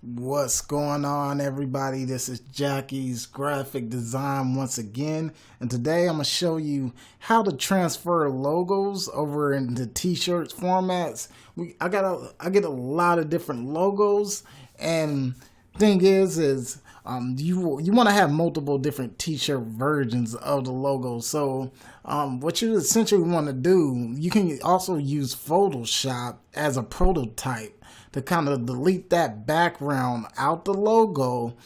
What's going on, everybody? This is Jackie's graphic design once again, and today I'm going to show you how to transfer logos over into t-shirts formats. I get a lot of different logos, and thing is you want to have multiple different t-shirt versions of the logo. So what you essentially want to do, you can also use Photoshop as a prototype to kind of delete that background out the logo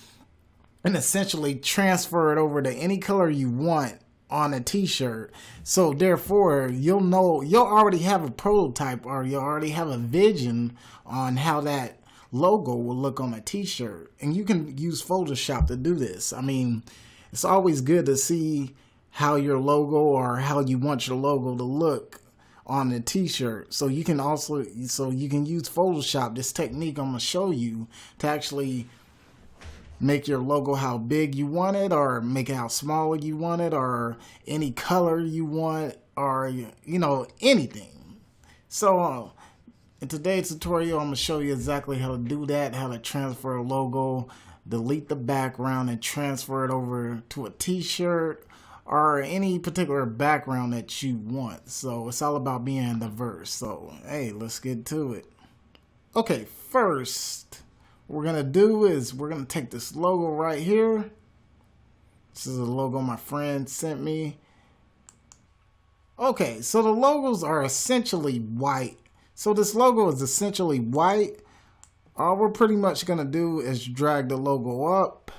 and essentially transfer it over to any color you want on a t-shirt. So therefore you'll already have a prototype, or you'll already have a vision on how that logo will look on a t-shirt, and you can use Photoshop to do this. I mean, it's always good to see how your logo, or how you want your logo to look on the t-shirt. So you can use Photoshop, this technique I'm going to show you, to actually make your logo how big you want it, or make it how small you want it, or any color you want, or anything. So in today's tutorial, I'm going to show you exactly how to do that, how to transfer a logo, delete the background, and transfer it over to a t-shirt or any particular background that you want. So it's all about being diverse. So hey, let's get to it. Okay, first what we're going to do is we're going to take this logo right here. This is a logo my friend sent me. Okay, so the logos are essentially white. So this logo is essentially white. All we're pretty much going to do is drag the logo up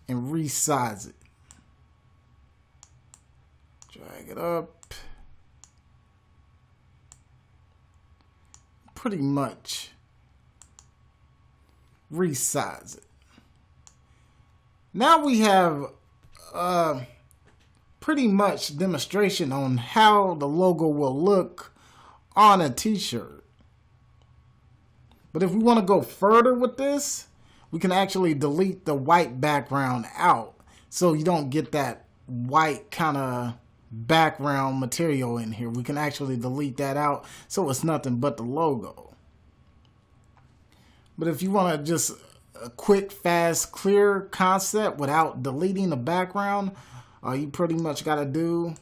and resize it. Drag it up. Pretty much resize it. Now we have pretty much demonstration on how the logo will look on a t-shirt. But if we want to go further with this, we can actually delete the white background out, so you don't get that white kind of background material in here. We can actually delete that out, so it's nothing but the logo. But if you want to just a quick, fast, clear concept without deleting the background, all you pretty much got to do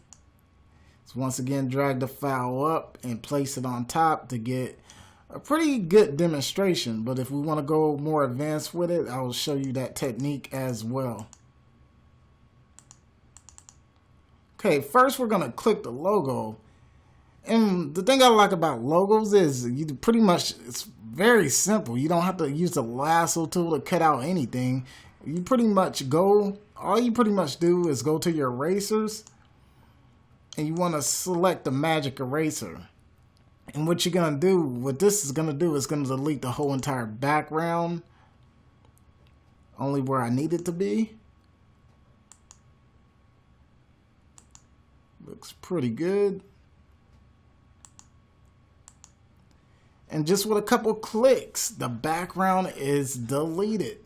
is once again drag the file up and place it on top to get a pretty good demonstration. But if we want to go more advanced with it, I will show you that technique as well. Okay, first we're going to click the logo. And the thing I like about logos is it's very simple. You don't have to use the lasso tool to cut out anything. All you pretty much do is go to your erasers, and you want to select the magic eraser. And what this is going to do is going to delete the whole entire background, only where I need it to be. Looks pretty good. And just with a couple clicks, the background is deleted.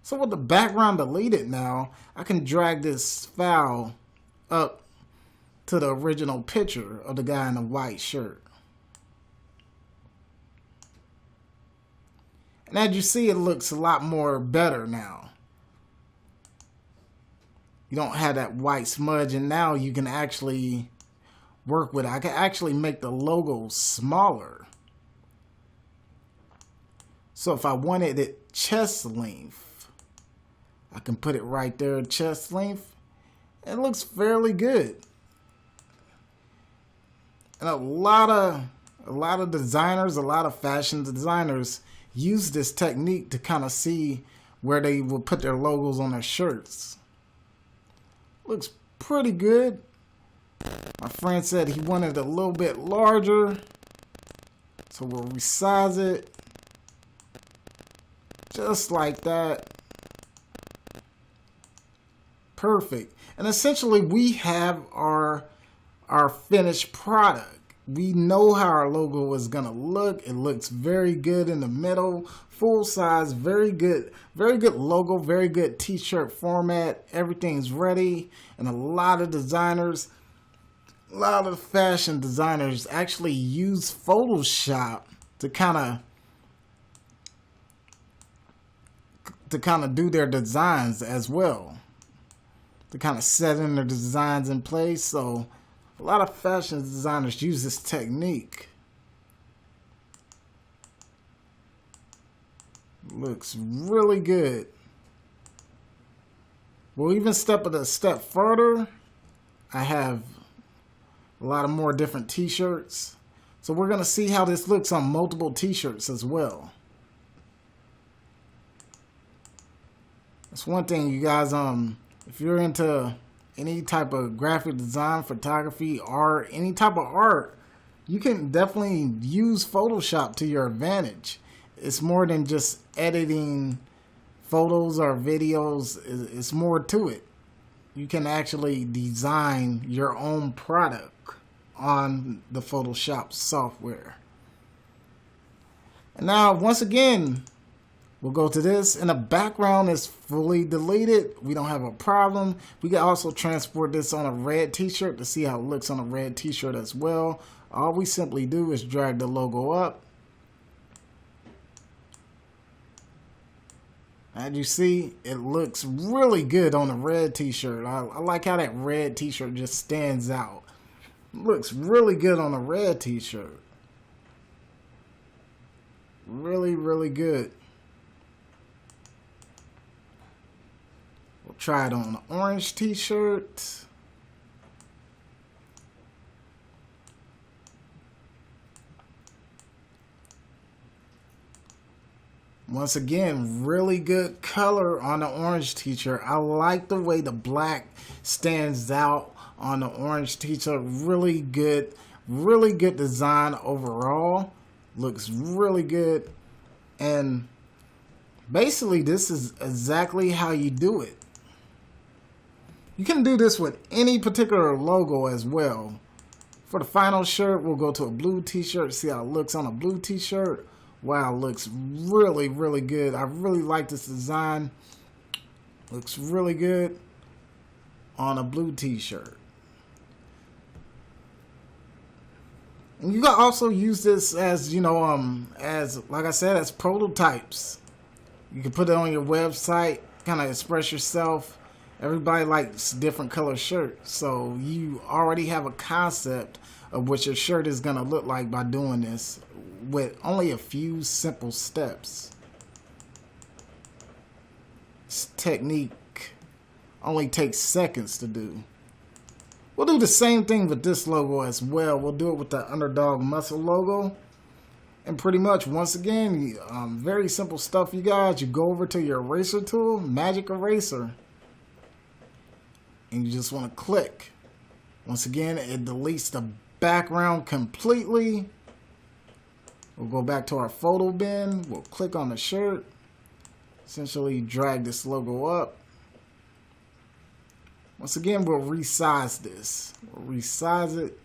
So with the background deleted now, I can drag this file up to the original picture of the guy in the white shirt. And as you see, it looks a lot more better now. You don't have that white smudge, and now you can actually work with it. I can actually make the logo smaller. So if I wanted it chest length, I can put it right there, chest length. It looks fairly good. And a lot of designers, a lot of fashion designers use this technique to kind of see where they will put their logos on their shirts. Looks pretty good. My friend said he wanted it a little bit larger, so we'll resize it just like that. Perfect. And essentially we have our finished product. We know how our logo is gonna look. It looks very good in the middle, full size, very good logo, very good t-shirt format. Everything's ready, and a lot of designers a lot of fashion designers actually use Photoshop to kind of do their designs as well, to kind of set in their designs in place. So a lot of fashion designers use this technique. Looks really good. We'll even step it a step further. I have a lot of more different t-shirts. So we're going to see how this looks on multiple t-shirts as well. That's one thing, you guys, if you're into any type of graphic design, photography, art, any type of art, you can definitely use Photoshop to your advantage. It's more than just editing photos or videos. It's more to it. You can actually design your own product on the Photoshop software. And now, once again, we'll go to this, and the background is fully deleted. We don't have a problem. We can also transport this on a red t-shirt to see how it looks on a red t-shirt as well. All we simply do is drag the logo up. As you see, it looks really good on a red t-shirt. I like how that red t-shirt just stands out. It looks really good on a red t-shirt. Really, really good. We'll try it on an orange t-shirt. Once again, really good color on the orange t-shirt. I like the way the black stands out on the orange t-shirt. Really good design overall. Looks really good. And basically, this is exactly how you do it. You can do this with any particular logo as well. For the final shirt, we'll go to a blue t-shirt, see how it looks on a blue t-shirt. Wow, looks really, really good. I really like this design. Looks really good on a blue t-shirt. And you can also use this as, as, like I said, as prototypes. You can put it on your website, kind of express yourself. Everybody likes different color shirts, so you already have a concept of what your shirt is going to look like by doing this with only a few simple steps. This technique only takes seconds to do. We'll do the same thing with this logo as well. We'll do it with the Underdog Muscle logo. And pretty much, once again, very simple stuff, you guys. You go over to your eraser tool, Magic Eraser, and you just want to click. Once again, it deletes the background completely. We'll go back to our photo bin. We'll click on the shirt. Essentially drag this logo up. Once again, we'll resize this. We'll resize it.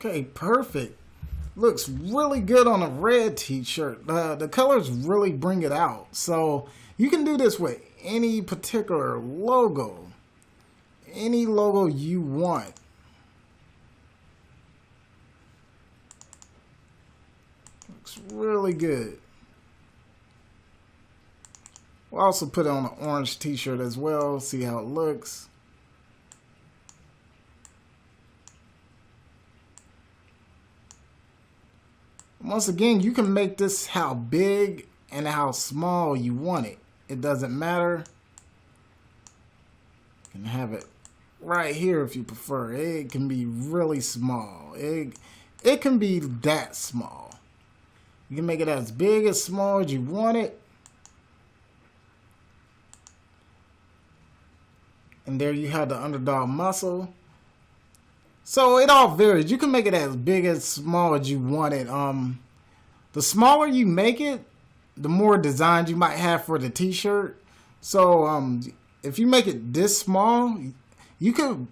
Okay, perfect. Looks really good on a red t-shirt. The colors really bring it out. So you can do this with any particular logo. Any logo you want. Looks really good. We'll also put it on an orange t-shirt as well. See how it looks. Once again, you can make this how big and how small you want it. It doesn't matter. You can have it right here if you prefer. It can be really small. It can be that small. You can make it as big as small as you want it. And there you have the Underdog Muscle. So it all varies. You can make it as big as small as you want it. The smaller you make it, the more designs you might have for the t-shirt. So if you make it this small, you could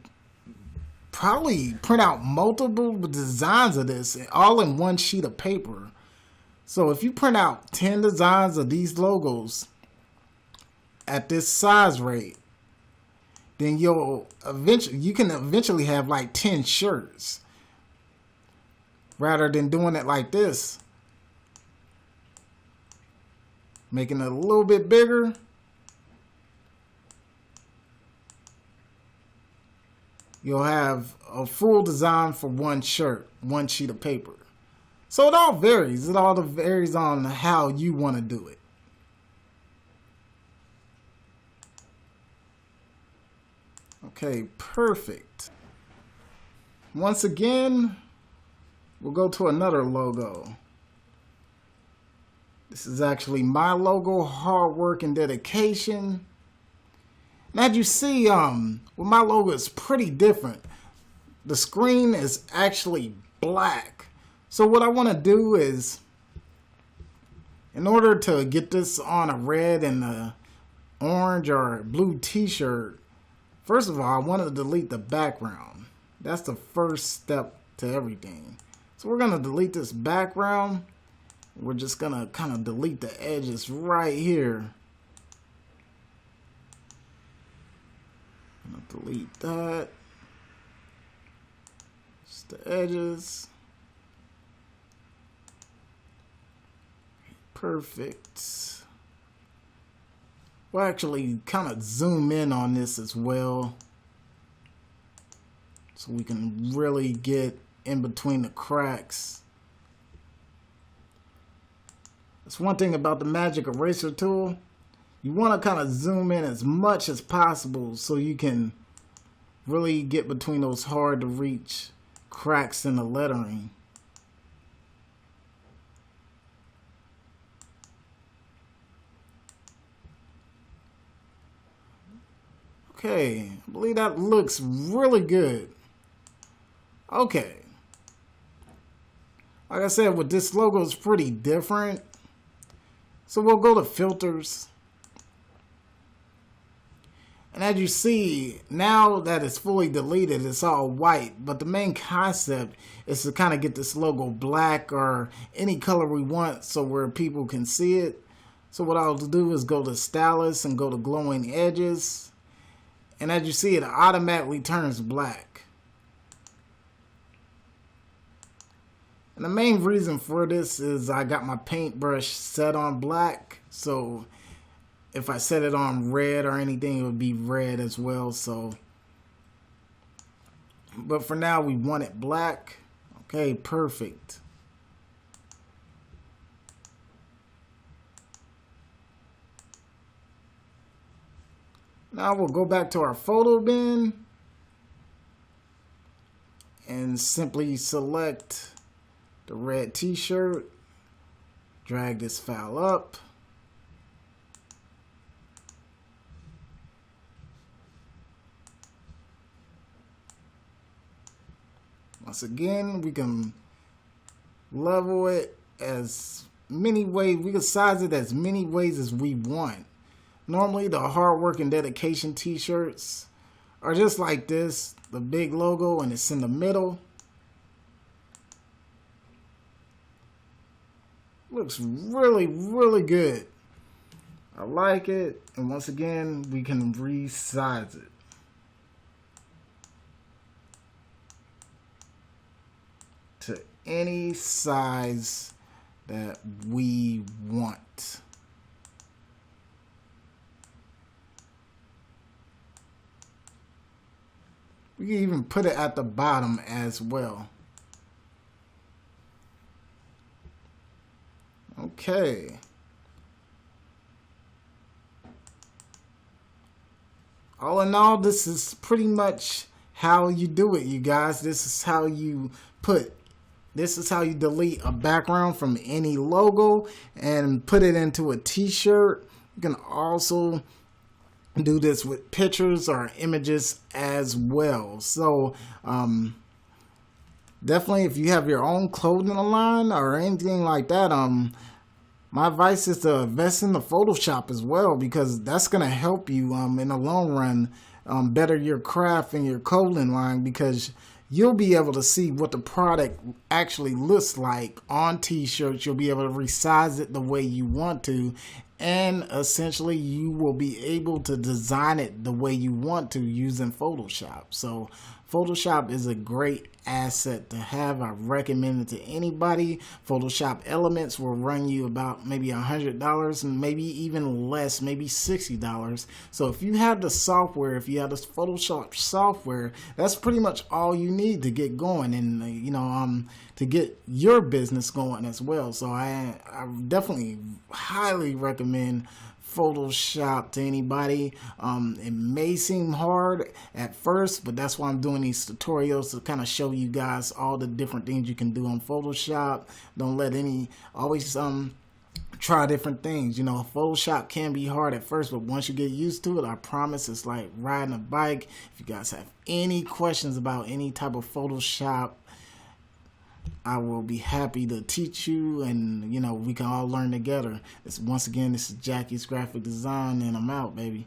probably print out multiple designs of this all in one sheet of paper. So if you print out 10 designs of these logos at this size rate, then you can eventually have like 10 shirts, rather than doing it like this, making it a little bit bigger. You'll have a full design for one shirt, one sheet of paper. So it all varies. It all varies on how you want to do it. Okay, perfect. Once again, we'll go to another logo. This is actually my logo, hard work and dedication. And as you see, well, my logo is pretty different. The screen is actually black. So what I want to do is, in order to get this on a red and a orange or blue t-shirt, first of all, I want to delete the background. That's the first step to everything. So we're going to delete this background. We're just going to kind of delete the edges right here. I'm going to delete that. Just the edges. Perfect. We'll actually kind of zoom in on this as well, so we can really get in between the cracks. That's one thing about the magic eraser tool. You want to kind of zoom in as much as possible so you can really get between those hard to reach cracks in the lettering. Okay, I believe that looks really good. Okay. Like I said, with this logo, it's pretty different. So we'll go to filters. And as you see, now that it's fully deleted, it's all white. But the main concept is to kind of get this logo black or any color we want so where people can see it. So what I'll do is go to stylus and go to glowing edges. And as you see, it automatically turns black. And the main reason for this is I got my paintbrush set on black. So if I set it on red or anything, it would be red as well. So, but for now, we want it black. Okay, perfect. Now we'll go back to our photo bin and simply select the red t-shirt, drag this file up. Once again, we can level it as many ways, we can size it as many ways as we want. Normally, the hard work and dedication t-shirts are just like this, the big logo, and it's in the middle. Looks really, really good. I like it. And once again, we can resize it to any size that we want. We can even put it at the bottom as well. Okay. All in all, this is pretty much how you do it, you guys. This is how you delete a background from any logo and put it into a t-shirt. You can also do this with pictures or images as well. So definitely, if you have your own clothing line or anything like that, My advice is to invest in the Photoshop as well, because that's going to help you in the long run better your craft and your clothing line, because you'll be able to see what the product actually looks like on t-shirts. You'll be able to resize it the way you want to, and essentially you will be able to design it the way you want to using Photoshop. So Photoshop is a great asset to have. I recommend it to anybody. Photoshop Elements will run you about maybe $100, and maybe even less, maybe $60. So if you have the software, if you have this Photoshop software, that's pretty much all you need to get going, and to get your business going as well. So I definitely highly recommend Photoshop to anybody. It may seem hard at first, but that's why I'm doing these tutorials, to kind of show you guys all the different things you can do on Photoshop. Don't let always try different things. Photoshop can be hard at first, but once you get used to it, I promise it's like riding a bike. If you guys have any questions about any type of Photoshop, I will be happy to teach you, and we can all learn together. Once again, this is Jackie's Graphic Design, and I'm out, baby.